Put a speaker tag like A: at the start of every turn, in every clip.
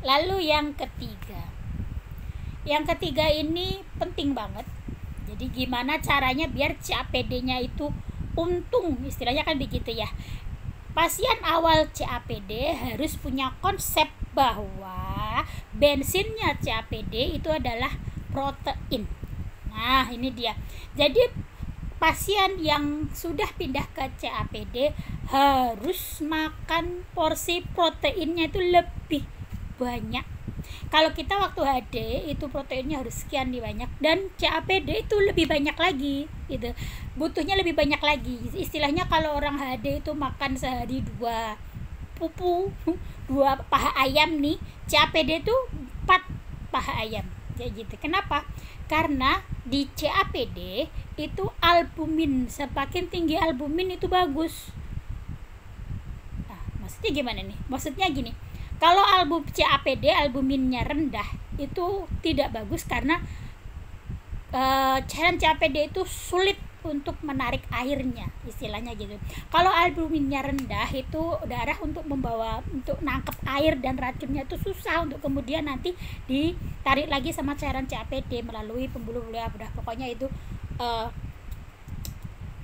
A: Lalu yang ketiga. Yang ketiga ini penting banget. Jadi gimana caranya biar CAPD-nya itu untung, istilahnya kan begitu ya. Pasien awal CAPD harus punya konsep bahwa bensinnya CAPD itu adalah protein. Nah, ini dia. Jadi pasien yang sudah pindah ke CAPD harus makan porsi proteinnya itu lebih banyak. Kalau kita waktu HD itu proteinnya harus sekian banyak, dan CAPD itu lebih banyak lagi gitu. Butuhnya lebih banyak lagi. Istilahnya kalau orang HD itu makan sehari 2 pupu, 2 paha ayam nih, CAPD itu 4 paha ayam. Kayak gitu. Kenapa? Karena di CAPD itu albumin, semakin tinggi albumin itu bagus. Nah, maksudnya gimana nih? Maksudnya gini, kalau CAPD albuminnya rendah itu tidak bagus karena cairan CAPD itu sulit untuk menarik airnya, istilahnya gitu. Kalau albuminnya rendah itu darah untuk nangkep air dan racunnya itu susah untuk kemudian nanti ditarik lagi sama cairan CAPD melalui pembuluh-pembuluh darah. Pokoknya itu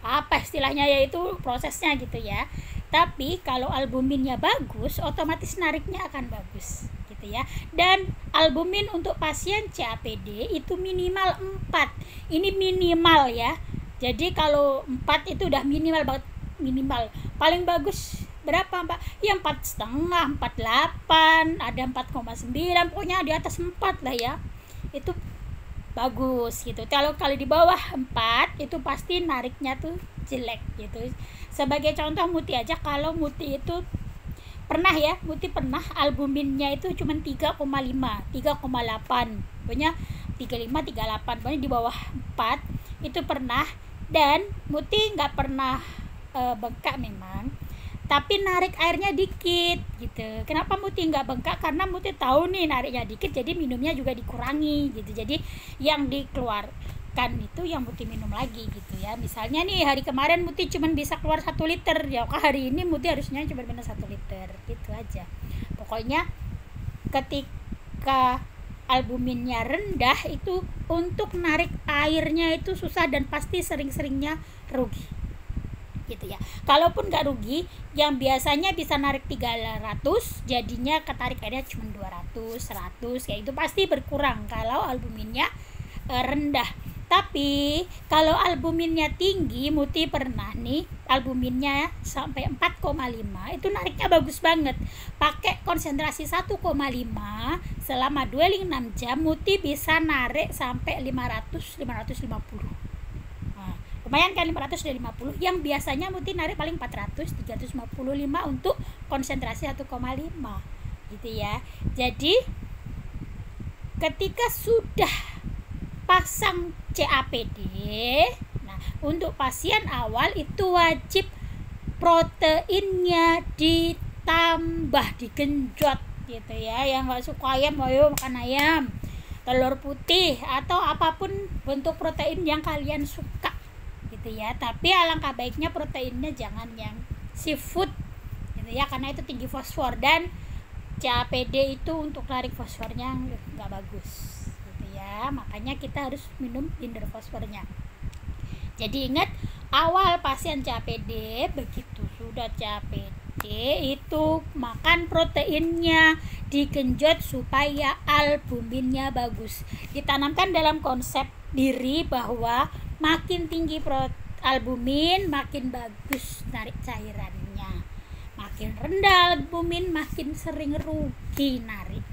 A: apa istilahnya, yaitu prosesnya gitu ya. Tapi kalau albuminnya bagus, otomatis nariknya akan bagus gitu ya. Dan albumin untuk pasien CAPD itu minimal 4. Ini minimal ya. Jadi kalau 4 itu udah minimal banget, minimal. Paling bagus berapa, Mbak? Ya 4,5, 4,8, ada 4,9, pokoknya di atas 4 lah ya. Itu bagus gitu. Kalau di bawah 4 itu pasti nariknya tuh jelek gitu. Sebagai contoh Muti aja, kalau Muti itu pernah albuminnya itu cuma 3,5, 3,8, pokoknya 35, 38, pokoknya di bawah 4 itu pernah. Dan Muti nggak pernah bengkak memang, tapi narik airnya dikit gitu. Kenapa Muti nggak bengkak? Karena Muti tahu nih nariknya dikit, jadi minumnya juga dikurangi gitu. Jadi yang dikeluarkan itu yang Muti minum lagi gitu ya. Misalnya nih hari kemarin Muti cuma bisa keluar 1 liter, ya hari ini Muti harusnya cuma minum 1 liter gitu aja. Pokoknya ketika albuminnya rendah itu untuk narik airnya itu susah dan pasti sering-seringnya rugi gitu ya. Kalaupun nggak rugi, yang biasanya bisa narik 300 jadinya ketarik airnya cuma 200, 100 kayak itu pasti berkurang kalau albuminnya rendah. Tapi kalau albuminnya tinggi, Muti pernah nih albuminnya sampai 4,5, itu nariknya bagus banget. Pakai konsentrasi 1,5 selama 26 jam Muti bisa narik sampai 500, 550. Nah, lumayan kan 500 dan 50, yang biasanya Muti narik paling 400, 355 untuk konsentrasi 1,5 gitu ya. Jadi ketika sudah pasang CAPD, nah untuk pasien awal itu wajib proteinnya ditambah, digenjot gitu ya. Yang nggak suka ayam, ayo makan ayam, telur putih atau apapun bentuk protein yang kalian suka gitu ya. Tapi alangkah baiknya proteinnya jangan yang seafood gitu ya, karena itu tinggi fosfor dan CAPD itu untuk tarik fosfornya nggak bagus. Makanya kita harus minum binder fosfornya. Jadi ingat, awal pasien CAPD, begitu sudah CAPD itu makan proteinnya digenjot supaya albuminnya bagus. Ditanamkan dalam konsep diri bahwa makin tinggi albumin makin bagus narik cairannya, makin rendah albumin makin sering rugi narik.